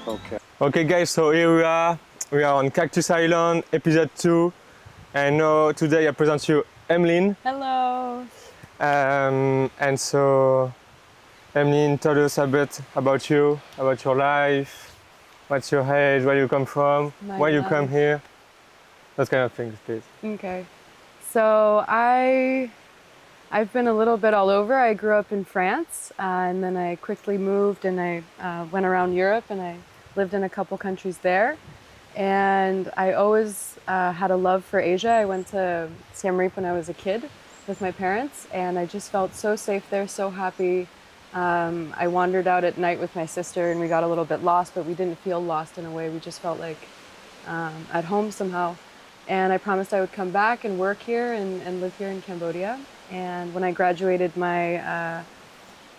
Okay guys, so here we are. We are on Cactus Island, episode 2. And now today I present you Emeline. Hello. And so Emeline, tell us a bit about you, about your life, what's your age, where you come from, why you come here, those kind of things, please. Okay. So I've been a little bit all over. I grew up in France, and then I quickly moved and I went around Europe and I lived in a couple countries there. And I always had a love for Asia. I went to Siem Reap when I was a kid with my parents, and I just felt so safe there, so happy. I wandered out at night with my sister and we got a little bit lost, but we didn't feel lost in a way. We just felt like at home somehow. And I promised I would come back and work here and live here in Cambodia. And when I graduated my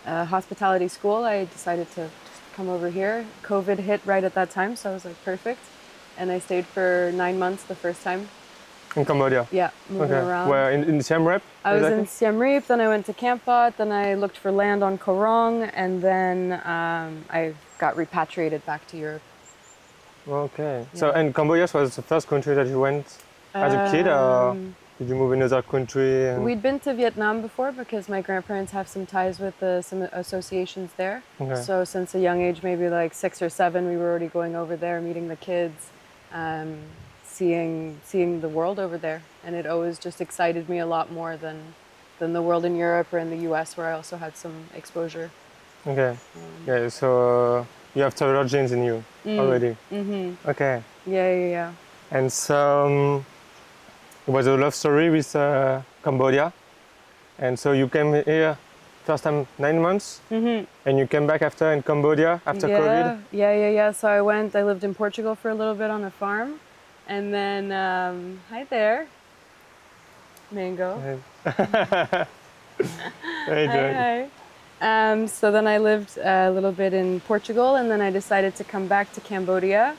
hospitality school, I decided to just come over here. COVID hit right at that time, so I was like, perfect. And I stayed for 9 months the first time. In Cambodia? Yeah, moving around. Where, in Siem Reap? I was in Siem Reap, then I went to Kampot, then I looked for land on Koh Rong, and then I got repatriated back to Europe. Okay. Yeah. So, and Cambodia was the first country that you went as a kid, or did you move in another country? We'd been to Vietnam before because my grandparents have some ties with some associations there. Okay. So since a young age, maybe like 6 or 7, we were already going over there, meeting the kids, seeing the world over there. And it always just excited me a lot more than the world in Europe or in the US, where I also had some exposure. Okay. Yeah, so you have travel genes in you already. Mm-hmm. Okay. Yeah. And so it was a love story with Cambodia. And so you came here first time 9 months, and you came back after in Cambodia after COVID? Yeah. So I lived in Portugal for a little bit on a farm. And then, hi there, Mango. Hey, Hi. So then I lived a little bit in Portugal, and then I decided to come back to Cambodia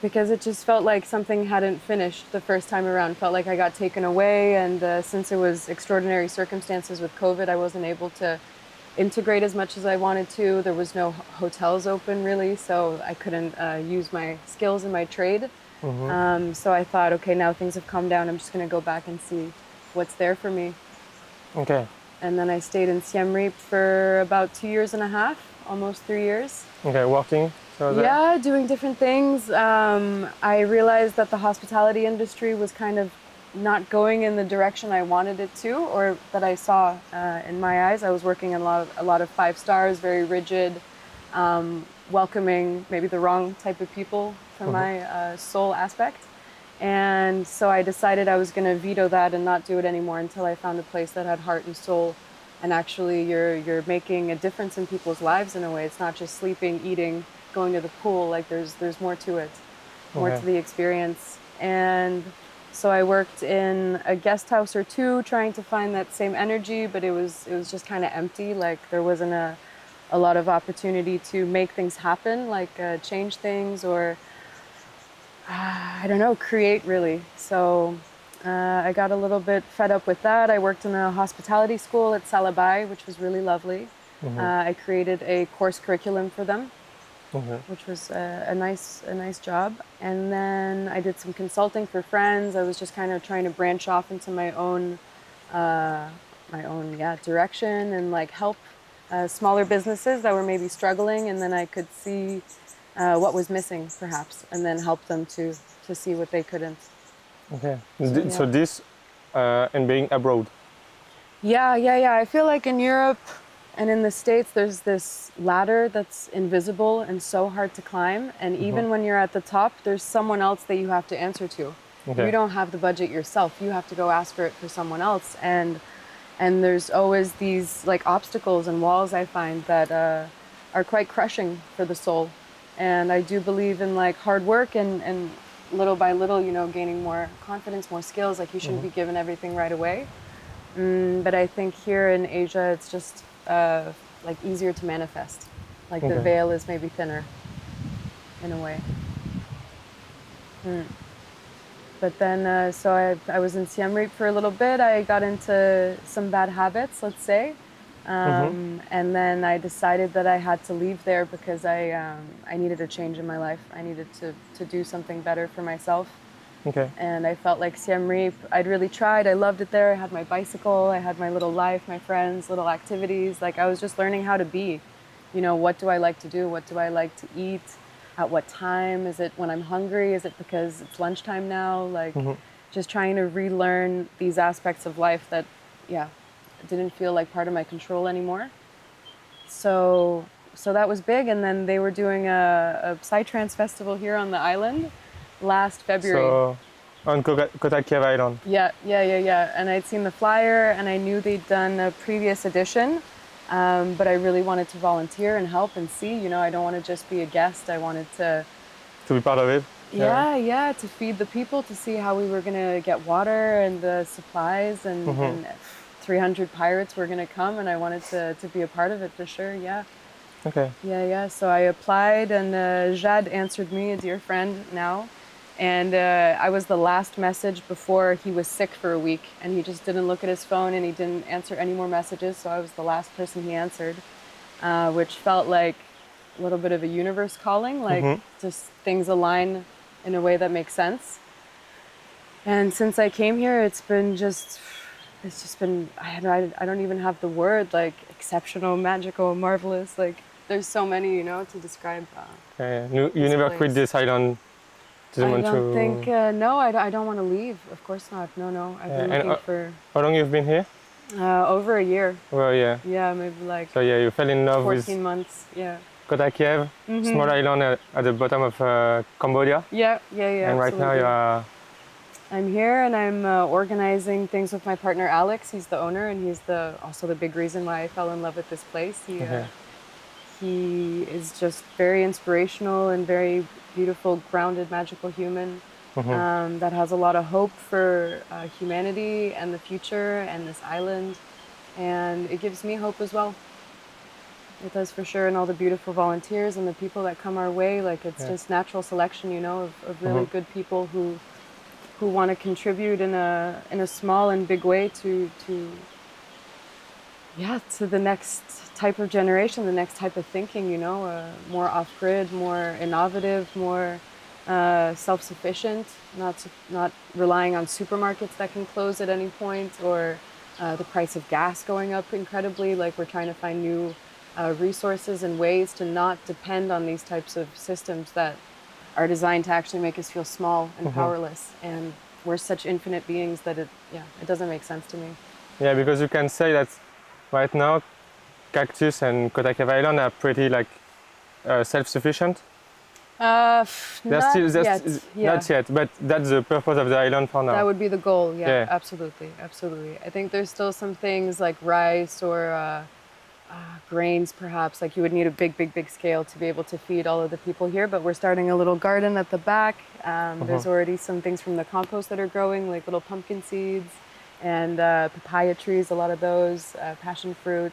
because it just felt like something hadn't finished the first time around. Felt like I got taken away, and since it was extraordinary circumstances with COVID, I wasn't able to integrate as much as I wanted to. There was no hotels open really, so I couldn't use my skills in my trade. So I thought, okay, now things have calmed down, I'm just going to go back and see what's there for me. Okay. And then I stayed in Siem Reap for about 2.5 years, almost 3 years. Okay, working? Yeah, doing different things. I realized that the hospitality industry was kind of not going in the direction I wanted it to, or that I saw in my eyes. I was working in a lot of 5 stars, very rigid, welcoming maybe the wrong type of people for my soul aspect. And so I decided I was going to veto that and not do it anymore until I found a place that had heart and soul, and actually you're making a difference in people's lives in a way. It's not just sleeping, eating, going to the pool. Like there's more to it, more to the experience. And so I worked in a guest house or 2 trying to find that same energy, but it was just kind of empty. Like there wasn't a lot of opportunity to make things happen, like change things or I don't know, create really. So I got a little bit fed up with that. I worked in a hospitality school at Salabai, which was really lovely. I created a course curriculum for them, which was a nice job. And then I did some consulting for friends. I was just kind of trying to branch off into my own direction and like help smaller businesses that were maybe struggling, and then I could see what was missing perhaps, and then help them to see what they couldn't. Okay. So this and being abroad. Yeah. I feel like in Europe and in the States, there's this ladder that's invisible and so hard to climb. And even when you're at the top, there's someone else that you have to answer to. Okay. You don't have the budget yourself. You have to go ask for it for someone else. And there's always these like obstacles and walls I find that are quite crushing for the soul. And I do believe in like hard work and little by little, you know, gaining more confidence, more skills. Like you shouldn't be given everything right away. But I think here in Asia, it's just like easier to manifest. Like the veil is maybe thinner in a way. But then, so I was in Siem Reap for a little bit. I got into some bad habits, let's say. And then I decided that I had to leave there because I needed a change in my life. I needed to do something better for myself. Okay. And I felt like Siem Reap, I'd really tried. I loved it there. I had my bicycle, I had my little life, my friends, little activities. Like I was just learning how to be. You know, what do I like to do? What do I like to eat? At what time? Is it when I'm hungry? Is it because it's lunchtime now? Like just trying to relearn these aspects of life that, yeah, didn't feel like part of my control anymore. So that was big. And then they were doing a Psytrance festival here on the island last February. So on Kotakev Island. Yeah. And I'd seen the flyer and I knew they'd done a previous edition, but I really wanted to volunteer and help and see. You know, I don't want to just be a guest. I wanted to be part of it. Yeah, to feed the people, to see how we were gonna get water and the supplies, and 300 pirates were gonna come, and I wanted to be a part of it for sure. Yeah. Okay. Yeah. So I applied, and Jad answered me, a dear friend now. And I was the last message before he was sick for a week, and he just didn't look at his phone and he didn't answer any more messages. So I was the last person he answered, which felt like a little bit of a universe calling, like just things align in a way that makes sense. And since I came here, it's just been, I don't even have the word, like exceptional, magical, marvelous. Like there's so many, you know, to describe. You never quit this island. I don't think, no, I don't want to leave. Of course not. No. I've been looking for... How long you've been here? Over a year. Well, yeah. Yeah, maybe like... So yeah, you fell in love 14 months, yeah. Kotakev, small island at the bottom of Cambodia. Yeah, And right absolutely. now you are... I'm here and I'm organizing things with my partner Alex. He's the owner and he's also the big reason why I fell in love with this place. He is just very inspirational and very beautiful, grounded, magical human that has a lot of hope for humanity and the future and this island. And it gives me hope as well. It does for sure, and all the beautiful volunteers and the people that come our way. Like it's just natural selection, you know, of really good people who want to contribute in a small and big way to the next type of generation, the next type of thinking, you know, more off-grid, more innovative, more self-sufficient, not relying on supermarkets that can close at any point, or the price of gas going up incredibly. Like we're trying to find new resources and ways to not depend on these types of systems that are designed to actually make us feel small and powerless. And we're such infinite beings that it doesn't make sense to me. Yeah, because you can say that right now, Cactus and Kotakev Island are pretty like self-sufficient. Not yet, but that's the purpose of the island for now. That would be the goal, yeah. Absolutely. I think there's still some things like rice or grains perhaps, like you would need a big scale to be able to feed all of the people here, but we're starting a little garden at the back. There's already some things from the compost that are growing, like little pumpkin seeds and papaya trees, a lot of those, passion fruit.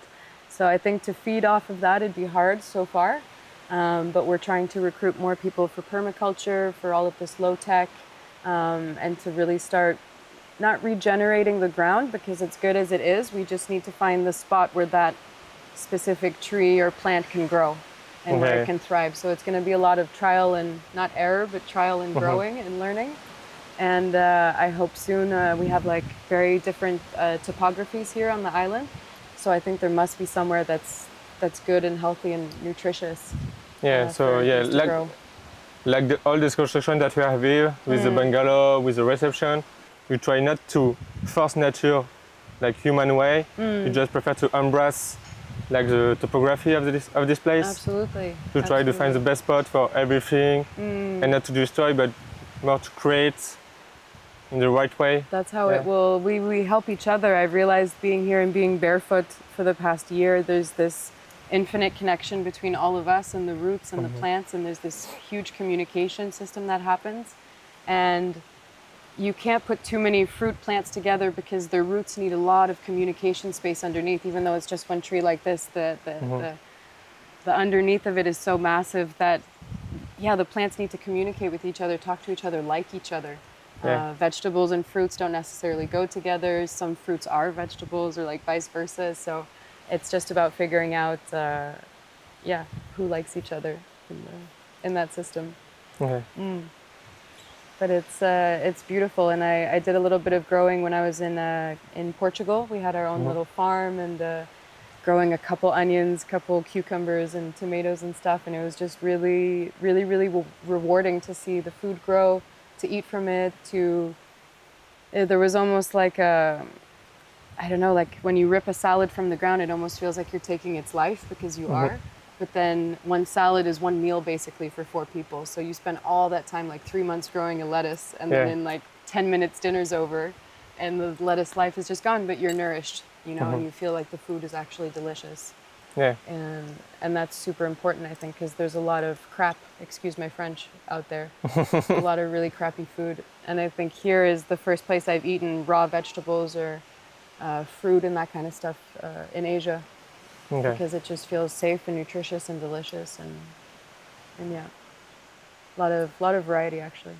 So I think to feed off of that, it'd be hard so far. But we're trying to recruit more people for permaculture, for all of this low tech, and to really start not regenerating the ground because it's good as it is. We just need to find the spot where that specific tree or plant can grow and where it can thrive. So it's going to be a lot of trial and not error, but trial and growing and learning. And I hope soon we have like very different topographies here on the island. So I think there must be somewhere that's good and healthy and nutritious. Like all this construction that we have here with the bungalow, with the reception, you try not to force nature like human way. You just prefer to embrace like the topography of this place. Absolutely. To try to find the best spot for everything and not to destroy, but more to create in the right way. That's how it will. We help each other. I've realized being here and being barefoot for the past year, there's this infinite connection between all of us and the roots and the plants, and there's this huge communication system that happens. And you can't put too many fruit plants together because their roots need a lot of communication space underneath, even though it's just one tree like this. The underneath of it is so massive that, the plants need to communicate with each other, talk to each other, like each other. Vegetables and fruits don't necessarily go together. Some fruits are vegetables or like vice versa. So it's just about figuring out, who likes each other in that system. Okay. But it's beautiful, and I did a little bit of growing when I was in Portugal. We had our own little farm, and growing a couple onions, couple cucumbers and tomatoes and stuff, and it was just really, really, really rewarding to see the food grow, to eat from it. There was almost like I don't know, like when you rip a salad from the ground, it almost feels like you're taking its life because you are. But then one salad is one meal basically for 4 people. So you spend all that time, like 3 months growing a lettuce, and then in like 10 minutes dinner's over and the lettuce life is just gone, but you're nourished, you know, and you feel like the food is actually delicious. Yeah. And that's super important, I think, because there's a lot of crap, excuse my French, out there. A lot of really crappy food. And I think here is the first place I've eaten raw vegetables or fruit and that kind of stuff in Asia. Okay. Because it just feels safe and nutritious and delicious, and yeah, a lot of variety actually.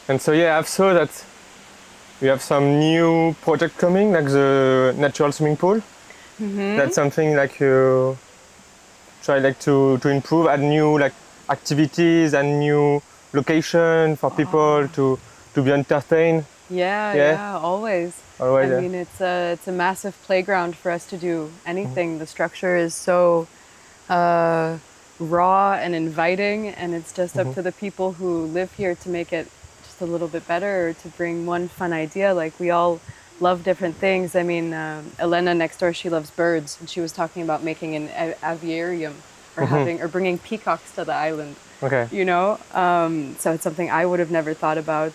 And so yeah, I've saw that you have some new project coming, like the natural swimming pool. That's something like you try like to improve, add new like activities and new location for people to be entertained. Yeah, always. Always, I mean, it's a massive playground for us to do anything. The structure is so raw and inviting, and it's just up to the people who live here to make it just a little bit better, or to bring one fun idea. Like, we all love different things. I mean, Elena next door, she loves birds, and she was talking about making an aviarium or having or bringing peacocks to the island. Okay. You know, so it's something I would have never thought about.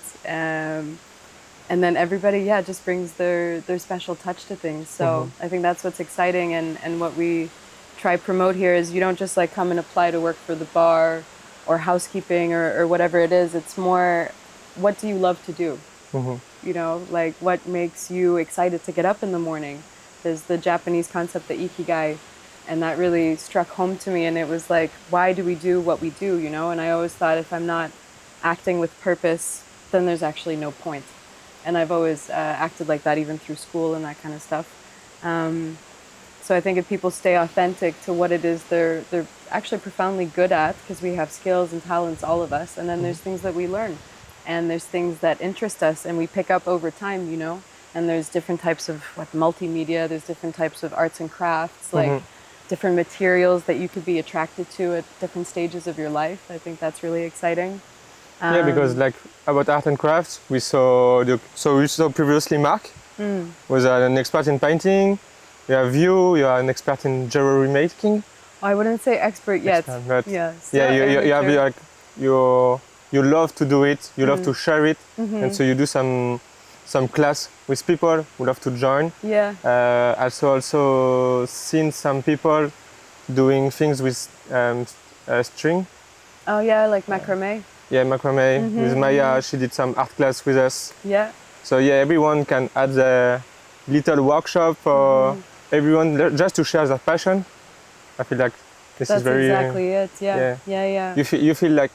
And then everybody, just brings their special touch to things. So I think that's what's exciting, and what we try promote here is you don't just like come and apply to work for the bar or housekeeping or whatever it is. It's more, what do you love to do? You know, like what makes you excited to get up in the morning? There's the Japanese concept, the ikigai, and that really struck home to me. And it was like, why do we do what we do, you know? And I always thought, if I'm not acting with purpose, then there's actually no point. And I've always acted like that, even through school and that kind of stuff. So I think if people stay authentic to what it is they're actually profoundly good at, because we have skills and talents, all of us, and then there's things that we learn, and there's things that interest us and we pick up over time, you know. And there's different types of like multimedia, there's different types of arts and crafts, like different materials that you could be attracted to at different stages of your life. I think that's really exciting. Because like about art and crafts, we saw previously Mark was an expert in painting. You have you are an expert in jewelry making. I wouldn't say expert yet. But you have like you love to do it. You love to share it, and so you do some class with people who love to join. Yeah. Also seen some people doing things with string. Oh yeah, like macrame. Yeah, macrame. With Maya, she did some art class with us. Yeah. So yeah, everyone can add a little workshop for everyone, just to share their passion. I feel like this That's is very exactly it. Yeah. You feel like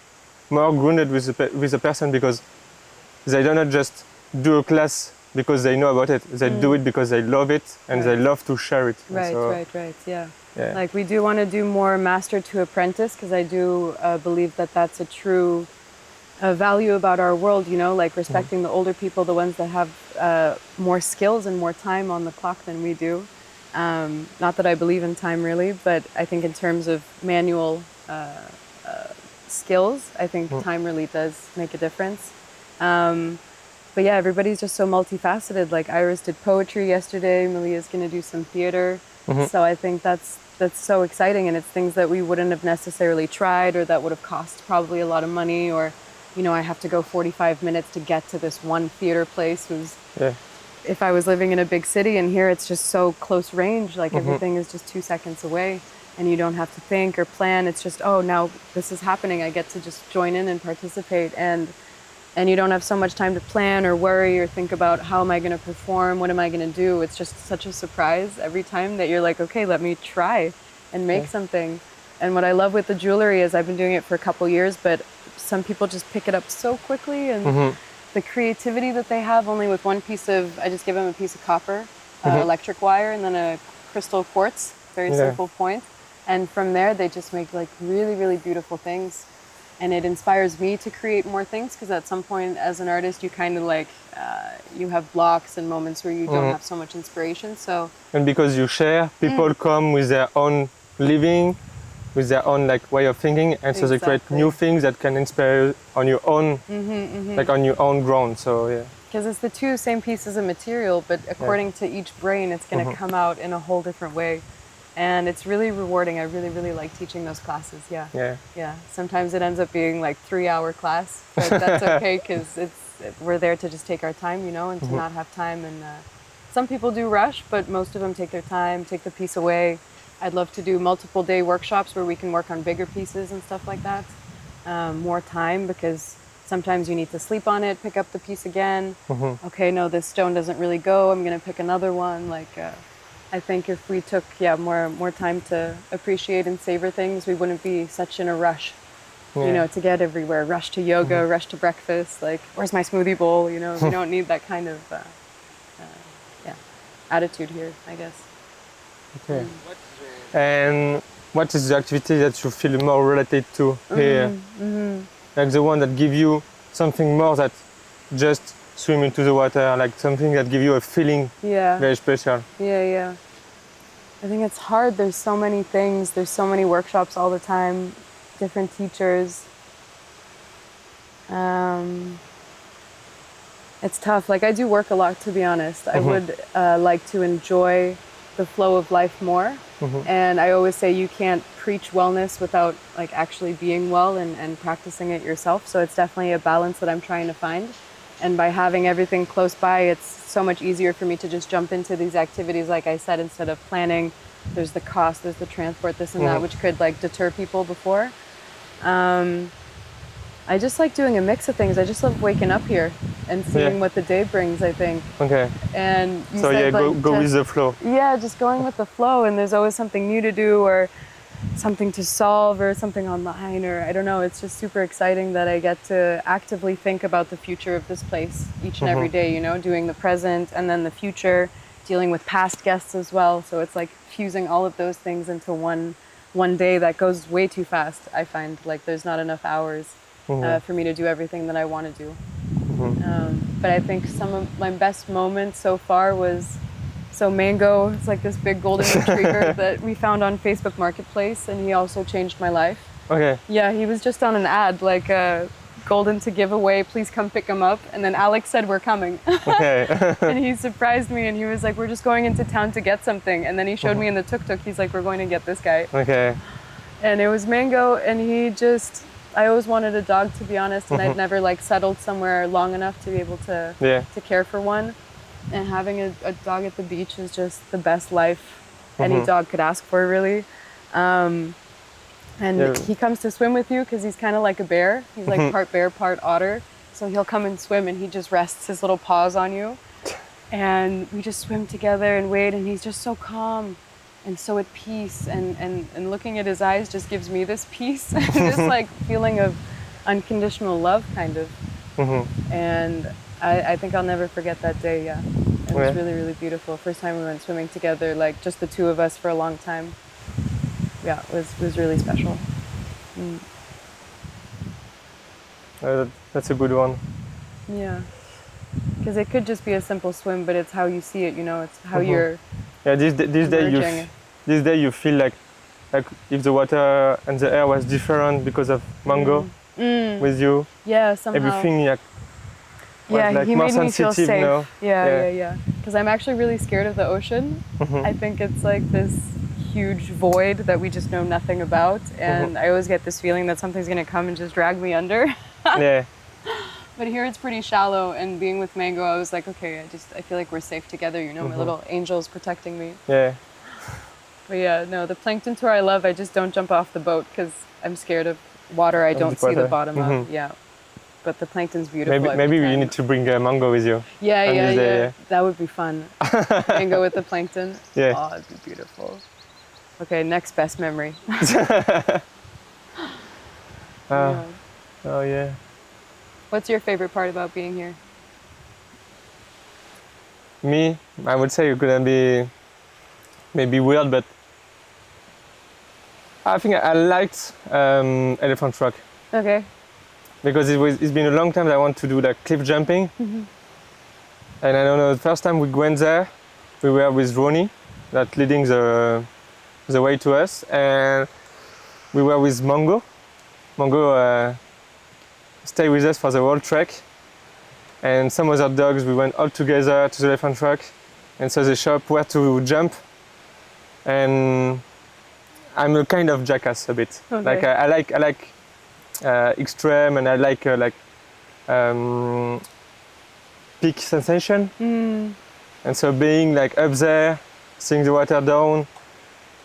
more grounded with the person, because they don't just do a class because they know about it. They do it because they love it and they love to share it. Right. Yeah. Like, we do want to do more master to apprentice, because I do believe that that's a true value about our world, you know, like respecting the older people, the ones that have more skills and more time on the clock than we do. Not that I believe in time really, but I think in terms of manual skills, I think time really does make a difference. But yeah, everybody's just so multifaceted. Like, Iris did poetry yesterday, Malia's going to do some theater. So I think that's so exciting, and it's things that we wouldn't have necessarily tried, or that would have cost probably a lot of money, or, you know, I have to go 45 minutes to get to this one theater place. If I was living in a big city, and here it's just so close range, like everything is just 2 seconds away, and you don't have to think or plan. It's just, oh, now this is happening. I get to just join in and participate, and you don't have so much time to plan or worry or think about how am I going to perform, what am I going to do. It's just such a surprise every time that you're like, okay, let me try and make something. And what I love with the jewelry is I've been doing it for a couple years, but some people just pick it up so quickly, and the creativity that they have only with one piece of, I just give them a piece of copper, electric wire, and then a crystal quartz, very simple point. And from there, they just make like really, really beautiful things. And it inspires me to create more things because at some point as an artist, you kind of like, you have blocks and moments where you don't have so much inspiration. So, and because you share, people come with their own living, with their own like way of thinking, and so they create new things that can inspire you on your own, like on your own ground. So yeah. Because it's the two same pieces of material, but according to each brain, it's going to come out in a whole different way. And it's really rewarding. I really, really like teaching those classes. Yeah. Sometimes it ends up being like 3-hour class, but that's okay because we're there to just take our time, you know, and to not have time. And some people do rush, but most of them take their time, take the piece away. I'd love to do multiple day workshops where we can work on bigger pieces and stuff like that. More time because sometimes you need to sleep on it, pick up the piece again. Okay, no, this stone doesn't really go. I'm going to pick another one. Like, I think if we took more time to appreciate and savor things, we wouldn't be such in a rush, you know, to get everywhere. Rush to yoga, rush to breakfast. Like, where's my smoothie bowl? You know, we don't need that kind of attitude here, I guess. Okay. And what is the activity that you feel more related to here? Like the one that give you something more that just swim into the water, like something that give you a feeling very special. Yeah. I think it's hard. There's so many things. There's so many workshops all the time, different teachers. It's tough. Like I do work a lot, to be honest. I would like to enjoy the flow of life more. And I always say you can't preach wellness without like actually being well and practicing it yourself. So it's definitely a balance that I'm trying to find. And by having everything close by, it's so much easier for me to just jump into these activities, like I said, instead of planning. There's the cost, there's the transport, this and that, which could like deter people before. I just like doing a mix of things. I just love waking up here and seeing what the day brings, I think. Okay. And you so said, go with the flow. Yeah, just going with the flow, and there's always something new to do or something to solve or something online, or I don't know. It's just super exciting that I get to actively think about the future of this place each and every day, you know, doing the present and then the future, dealing with past guests as well. So it's like fusing all of those things into one day that goes way too fast. I find like there's not enough hours for me to do everything that I want to do. But I think some of my best moments so far was, so Mango, it's like this big golden retriever that we found on Facebook Marketplace, and he also changed my life. Okay. Yeah, he was just on an ad, like golden to give away, please come pick him up. And then Alex said, we're coming. Okay. And he surprised me and he was like, we're just going into town to get something. And then he showed me in the tuk-tuk, he's like, we're going to get this guy. Okay. And it was Mango, and he just, I always wanted a dog, to be honest, and I'd never like settled somewhere long enough to be able to care for one. And having a dog at the beach is just the best life any dog could ask for, really. And he comes to swim with you because he's kind of like a bear. He's like part bear, part otter. So he'll come and swim, and he just rests his little paws on you. And we just swim together and wade, and he's just so calm and so at peace. And looking at his eyes just gives me this peace, this like feeling of unconditional love, kind of. And I think I'll never forget that day, It was really, really beautiful. First time we went swimming together, like just the two of us for a long time. Yeah, it was really special. That's a good one. Yeah. Because it could just be a simple swim, but it's how you see it, you know, it's how you're this day you feel like if the water and the air was different because of Mango with you. Yeah, somehow. Everything like he more made me feel sensitive, safe. you know? Yeah. Because I'm actually really scared of the ocean. I think it's like this huge void that we just know nothing about, and I always get this feeling that something's gonna come and just drag me under. Yeah. But here it's pretty shallow, and being with Mango, I was like, okay, I feel like we're safe together, you know, my little angel's protecting me. Yeah. But yeah, no, the plankton tour I love. I just don't jump off the boat because I'm scared of water I don't see the bottom of. Yeah. But the plankton's beautiful. Maybe you need to bring a Mango with you. Yeah. That would be fun. Mango with the plankton. Yeah. Oh, it'd be beautiful. Okay, next best memory. Oh yeah. What's your favorite part about being here? Me, I would say it's gonna be maybe weird, but I think I liked elephant rock Okay. because it's been a long time that I want to do like cliff jumping. And I don't know, the first time we went there, we were with Ronnie, that leading the way to us, and we were with Mango. Mango stayed with us for the whole trek, and some other dogs. We went all together to the elephant rock, and so they show up where to jump. And I'm a kind of jackass a bit. Okay. Like I like extreme, and I like peak sensation. And so being like up there, seeing the water down,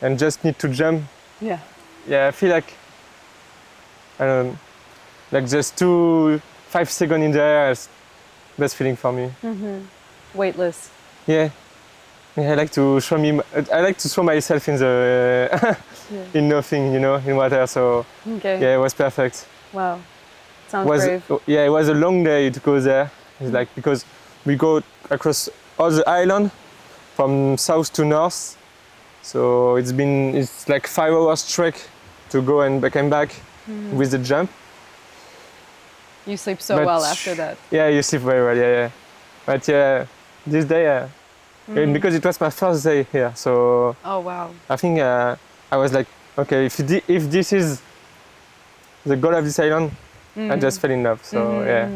and just need to jump. Yeah. Yeah, I feel like I don't know, like just 5 seconds in the air is best feeling for me. Weightless. Yeah. Yeah, I like to throw myself in the in nothing, you know, in water. So Okay. yeah, it was perfect. Wow. Sounds brave. Yeah, it was a long day to go there. It's like because we go across all the island from south to north. So it's like 5 hours trek to go and back with the jump. You sleep so But well after that. Yeah, you sleep very well. Yeah. But yeah, this day, and because it was my first day here, so Oh wow. I think I was like, okay, if this is the goal of this island, I just fell in love. So yeah.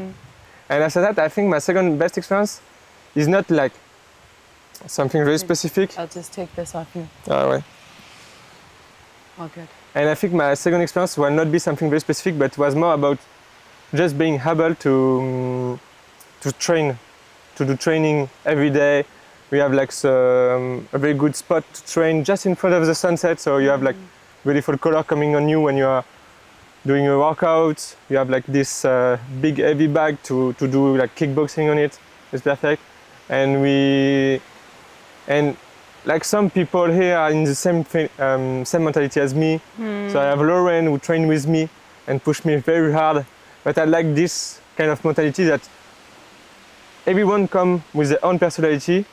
And after that, I think my second best experience is not like something very specific. I'll just take this off you. Ouais. All good. And I think my second experience will not be something very specific, but was more about just being able to train, to do training every day. We have like a very good spot to train just in front of the sunset, so you have like beautiful color coming on you when you are doing a workout. You have like this big heavy bag to do like kickboxing on it. It's perfect. And like some people here are in the same mentality as me. So I have Lauren who trained with me and pushed me very hard. But I like this kind of mentality that everyone come with their own personality,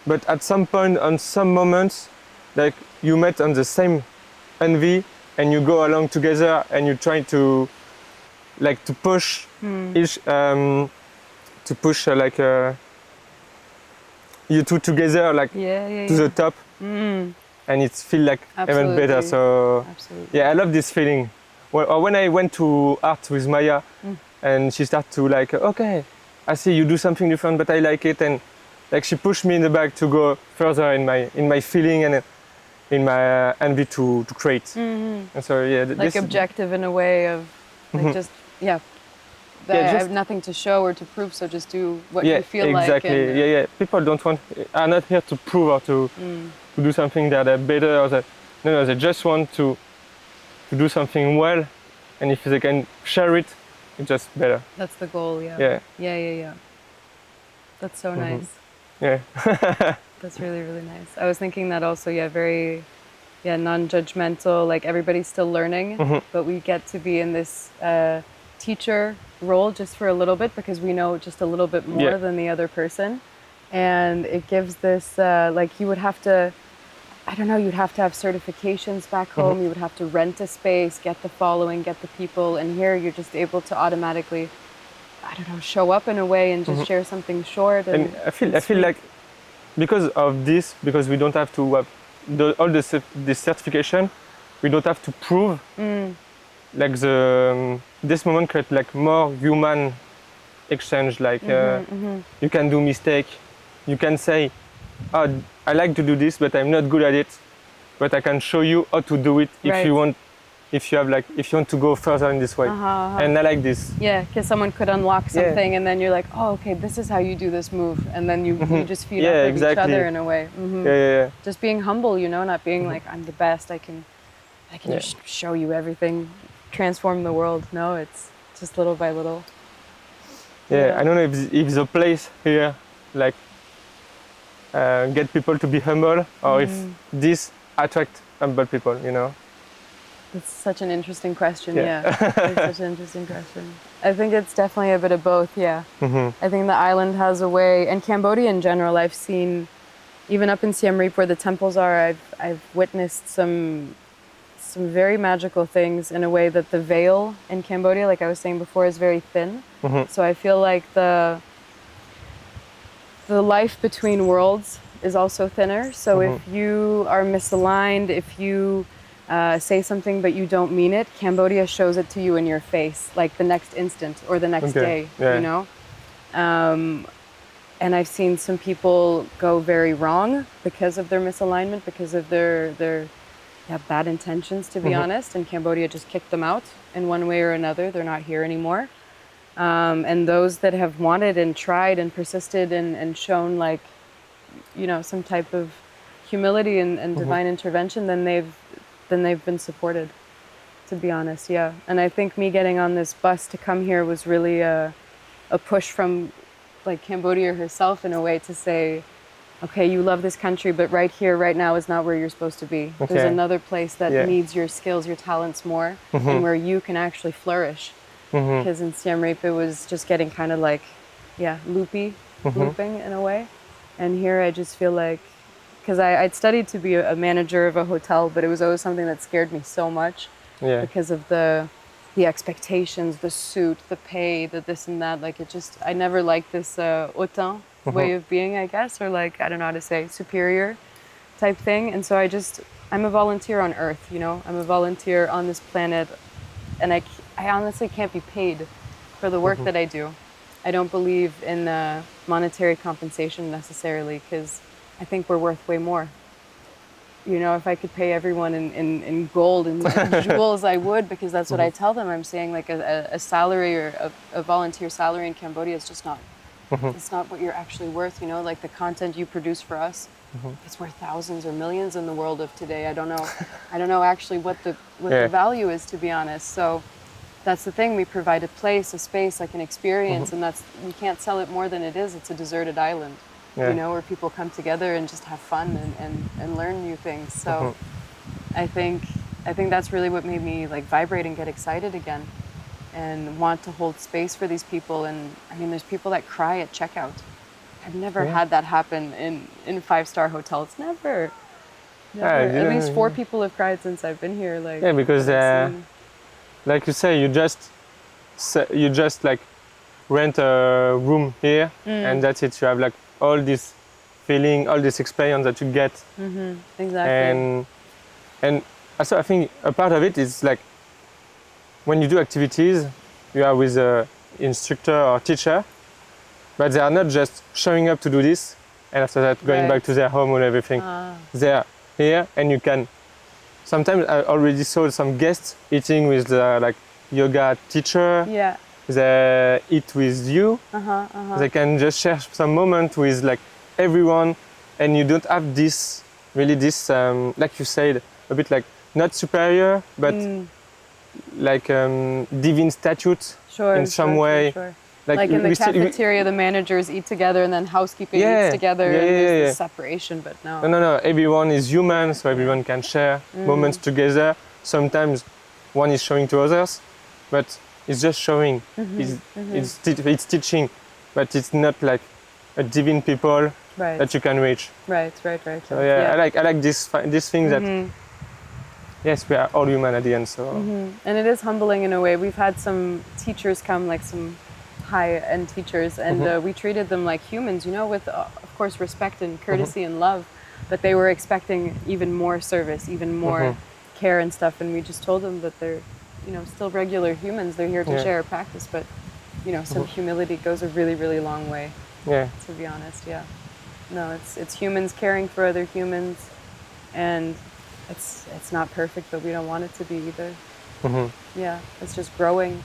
but at some point, on some moments, like you met on the same envy and you go along together and you try to push each you two together to the top, and it feels like even better. So yeah, I love this feeling. When I went to art with Maya, and she started to like, okay, I see you do something different, but I like it, and like she pushed me in the back to go further in my feeling and in my envy to create. And so yeah, like objective in a way of like just I have nothing to show or to prove, so just do what you feel like. Exactly. Yeah. People are not here to prove or to do something that are better or that. No, they just want to do something well, and if they can share it, it's just better. That's the goal. Yeah. That's so nice. Yeah. That's really, really nice. I was thinking that also. Very non-judgmental. Like everybody's still learning, but we get to be in this teacher role just for a little bit because we know just a little bit more than the other person, and it gives this like you would have to, I don't know, you'd have to have certifications back home, you would have to rent a space, get the following, get the people, and here you're just able to automatically, I don't know, show up in a way and just share something short. And I feel like because of this, because we don't have to have all this certification, we don't have to prove. Like this moment create like more human exchange. Like you can do mistake, you can say, "Oh, I like to do this, but I'm not good at it. But I can show you how to do it if you want. If you want to go further in this way." And I like this. Yeah, because someone could unlock something, and then you're like, "Oh, okay, this is how you do this move," and then you just feed off of each other in a way. Yeah. Just being humble, not being like I'm the best. I can just show you everything. Transform the world. No, it's just little by little. I don't know if the place here like get people to be humble or if this attract humble people, It's such an interesting question. It's such an interesting question. I think it's definitely a bit of both. I think the island has a way, and Cambodia in general, I've seen even up in Siem Reap where the temples are, I've witnessed some very magical things in a way that the veil in Cambodia, like I was saying before, is very thin. So I feel like the life between worlds is also thinner. So if you are misaligned, if you say something but you don't mean it, Cambodia shows it to you in your face, like the next instant or the next day, you know? And I've seen some people go very wrong because of their misalignment, because of their bad intentions, to be honest. And Cambodia just kicked them out in one way or another. They're not here anymore. And those that have wanted and tried and persisted and shown like, you know, some type of humility and divine intervention, then they've been supported, to be honest. Yeah. And I think me getting on this bus to come here was really a push from like Cambodia herself in a way to say, okay, you love this country, but right here, right now is not where you're supposed to be. There's another place that needs your skills, your talents more, and where you can actually flourish. Because in Siem Reap, it was just getting kind of like, looping in a way. And here I just feel like, because I'd studied to be a manager of a hotel, but it was always something that scared me so much because of the expectations, the suit, the pay, the this and that. Like it just, I never liked this autant way of being, I guess, or like, I don't know how to say, superior type thing. And so I'm a volunteer on Earth, you know, I'm a volunteer on this planet, and I honestly can't be paid for the work that I do. I don't believe in monetary compensation necessarily, because I think we're worth way more. You know, if I could pay everyone in gold and jewels, I would, because that's what I tell them. I'm saying like a salary or a volunteer salary in Cambodia is just not, it's not what you're actually worth, you know, like the content you produce for us, it's worth thousands or millions in the world of today. I don't know actually what the value is, to be honest. So that's the thing, we provide a place, a space, like an experience, and we can't sell it more than it is. It's a deserted island, you know, where people come together and just have fun and learn new things. So I think that's really what made me like vibrate and get excited again and want to hold space for these people. And I mean, there's people that cry at checkout. I've never had that happen in five-star hotels. Never. At least 4 people have cried since I've been here. Like because like you say, you just like rent a room here, and that's it. You have like all this feeling, all this experience that you get. Exactly. And also I think a part of it is like when you do activities, you are with a instructor or teacher, but they are not just showing up to do this and after that going back to their home and everything. They are here, and you can. Sometimes I already saw some guests eating with the like yoga teacher. They eat with you. They can just share some moment with like everyone, and you don't have this like you said, a bit like not superior, but like divine statute in some way. Sure. Like in the cafeteria, the managers eat together, and then housekeeping eats together, and there's this separation. But no, everyone is human, so everyone can share moments together. Sometimes one is showing to others, but it's just showing. It's teaching, but it's not like a divine people that you can reach. Right. So I like this thing that yes, we are all human at the end. So and it is humbling in a way. We've had some teachers come, like some high-end teachers, and we treated them like humans, you know, with of course respect and courtesy and love, but they were expecting even more service, even more care and stuff, and we just told them that they're, you know, still regular humans. They're here to share a practice, but you know, some humility goes a really, really long way. To be honest. No, it's humans caring for other humans, and it's not perfect, but we don't want it to be either. It's just growing.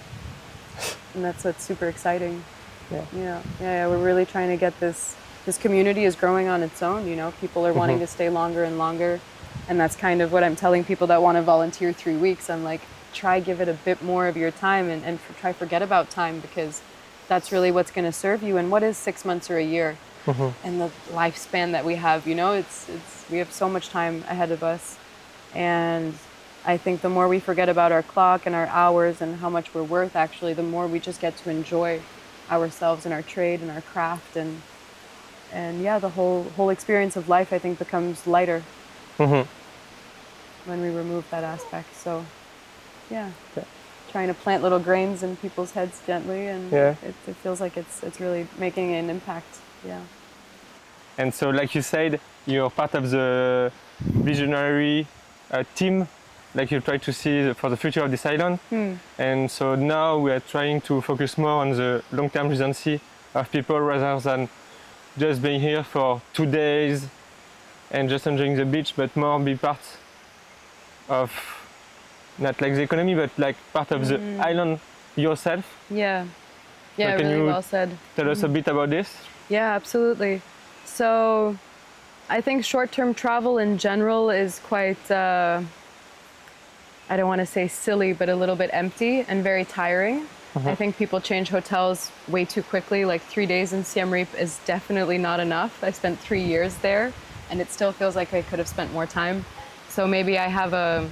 And that's what's super exciting. We're really trying to get this community is growing on its own, you know. People are wanting to stay longer and longer, and that's kind of what I'm telling people that want to volunteer 3 weeks. I'm like, try give it a bit more of your time, and try forget about time, because that's really what's going to serve you. And what is 6 months or a year and the lifespan that we have, you know, it's we have so much time ahead of us. And I think the more we forget about our clock and our hours and how much we're worth, actually, the more we just get to enjoy ourselves and our trade and our craft, and yeah, the whole experience of life, I think, becomes lighter when we remove that aspect. So yeah, trying to plant little grains in people's heads gently, and it feels like it's really making an impact. Yeah. And so, like you said, you're part of the visionary team, like you try to see for the future of this island. And so now we are trying to focus more on the long-term residency of people rather than just being here for 2 days and just enjoying the beach, but more be part of, not like the economy, but like part of the island yourself. Yeah. So Yeah, can really you well said. tell us a bit about this? Yeah, absolutely. So I think short-term travel in general is quite, I don't want to say silly, but a little bit empty and very tiring. I think people change hotels way too quickly. Like 3 days in Siem Reap is definitely not enough. I spent 3 years there and it still feels like I could have spent more time. So maybe I have a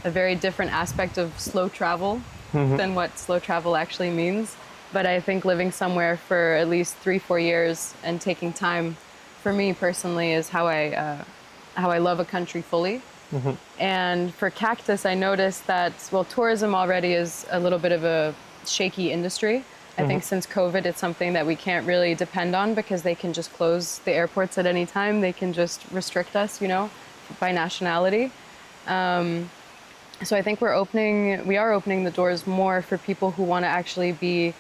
very different aspect of slow travel than what slow travel actually means. But I think living somewhere for at least 3-4 years and taking time, for me personally, is how I love a country fully. And for Cactus, I noticed that, well, tourism already is a little bit of a shaky industry. I think since COVID, it's something that we can't really depend on because they can just close the airports at any time. They can just restrict us, you know, by nationality. So I think we are opening the doors more for people who want to actually be,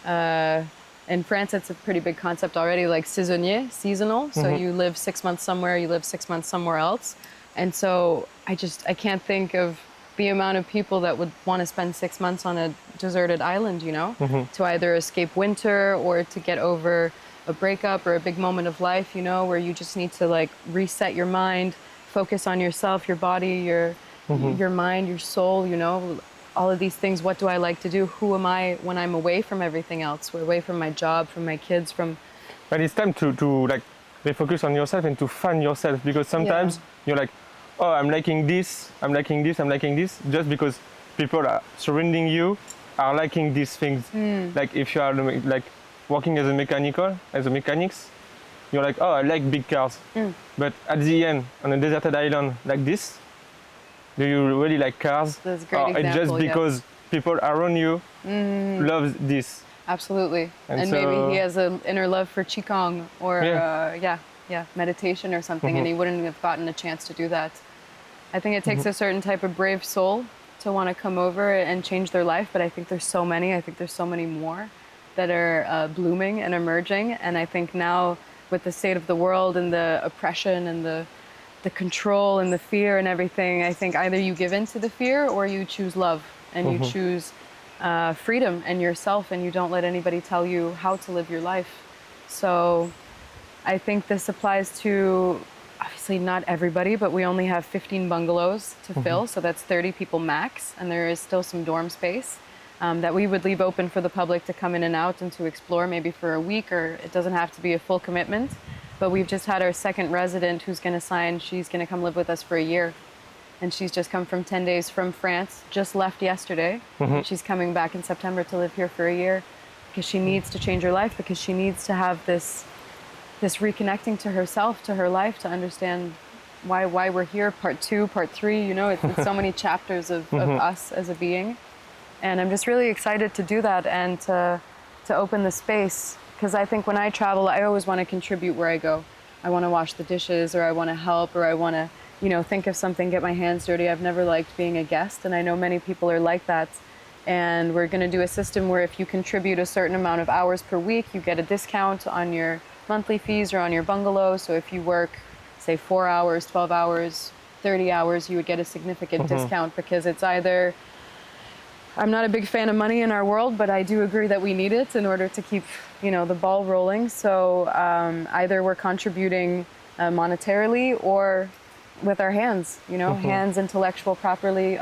in France, it's a pretty big concept already, like saisonnier, seasonal. So you live 6 months somewhere, you live 6 months somewhere else. And so I can't think of the amount of people that would want to spend 6 months on a deserted island, you know, to either escape winter or to get over a breakup or a big moment of life, you know, where you just need to like reset your mind, focus on yourself, your body, your mind, your soul, you know, all of these things. What do I like to do? Who am I when I'm away from everything else? We're away from my job, from my kids, from... But it's time to like refocus on yourself and to find yourself, because sometimes you're like, oh, I'm liking this, I'm liking this, I'm liking this, just because people are surrounding you are liking these things. Like if you are like working as a mechanics, you're like, oh, I like big cars. But at the end, on a deserted island like this, do you really like cars? That's a great Or example, it's just because people around you love this? Absolutely. And so, maybe he has an inner love for Qigong or meditation or something, and he wouldn't have gotten a chance to do that. I think it takes a certain type of brave soul to want to come over and change their life, but I think there's so many more that are blooming and emerging. And I think now with the state of the world and the oppression and the control and the fear and everything, I think either you give in to the fear or you choose love and you choose freedom and yourself, and you don't let anybody tell you how to live your life. So I think this applies to, obviously not everybody, but we only have 15 bungalows to fill, so that's 30 people max, and there is still some dorm space that we would leave open for the public to come in and out and to explore maybe for a week, or it doesn't have to be a full commitment. But we've just had our second resident who's going to sign. She's going to come live with us for a year. And she's just come from 10 days from France, just left yesterday. She's coming back in September to live here for a year because she needs to change her life, because she needs to have this reconnecting to herself, to her life, to understand why we're here, part 2, part 3, you know, it's so many chapters of us as a being. And I'm just really excited to do that and to open the space. Because I think when I travel, I always want to contribute where I go. I want to wash the dishes, or I want to help, or I want to, you know, think of something, get my hands dirty. I've never liked being a guest, and I know many people are like that. And we're going to do a system where if you contribute a certain amount of hours per week, you get a discount on your monthly fees or on your bungalow. So if you work, say, 4 hours, 12 hours, 30 hours, you would get a significant discount, because it's either... I'm not a big fan of money in our world, but I do agree that we need it in order to keep, you know, the ball rolling. So either we're contributing monetarily or with our hands, you know, hands, intellectual property,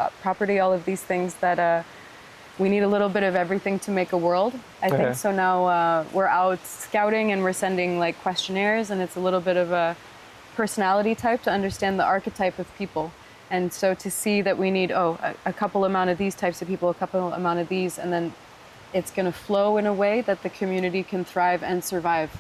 all of these things that we need a little bit of everything to make a world, I think. So now we're out scouting and we're sending like questionnaires, and it's a little bit of a personality type to understand the archetype of people. And so to see that we need, a couple amount of these types of people, a couple amount of these, and then it's going to flow in a way that the community can thrive and survive.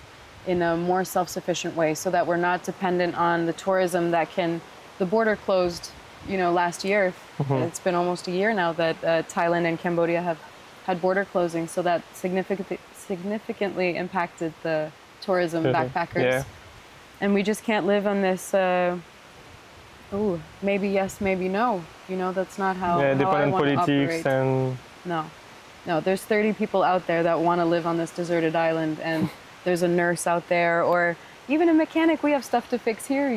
in a more self-sufficient way, so that we're not dependent on the tourism that can. The border closed, last year. It's been almost a year now that Thailand and Cambodia have had border closing, so that significantly impacted the tourism backpackers. Yeah. And we just can't live on this. Maybe yes, maybe no. That's not how. Yeah, how I dependent want to politics operate. and No. There's 30 people out there that want to live on this deserted island, and there's a nurse out there, or even a mechanic. We have stuff to fix here,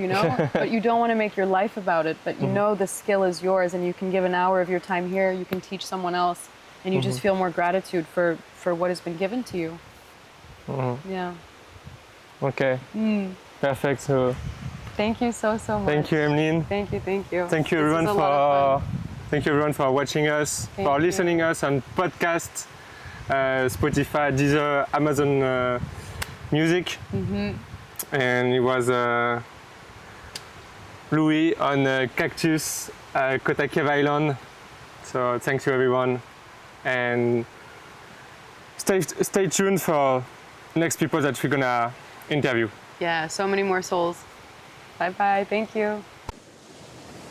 but you don't want to make your life about it. But the skill is yours, and you can give an hour of your time here. You can teach someone else, and you just feel more gratitude for what has been given to you. Yeah. Okay. Perfect. So Thank you so much. thank you, Emeline. Thank you. Thank you This everyone is a lot of fun. thank you everyone for watching us, Thank for you. listening us on podcast, Spotify, Deezer, Amazon Music. And it was Louis on Cactus, Kotakev Island. So thank you everyone, and stay tuned for next people that we're gonna interview. Yeah, so many more souls. Bye-bye. Thank you.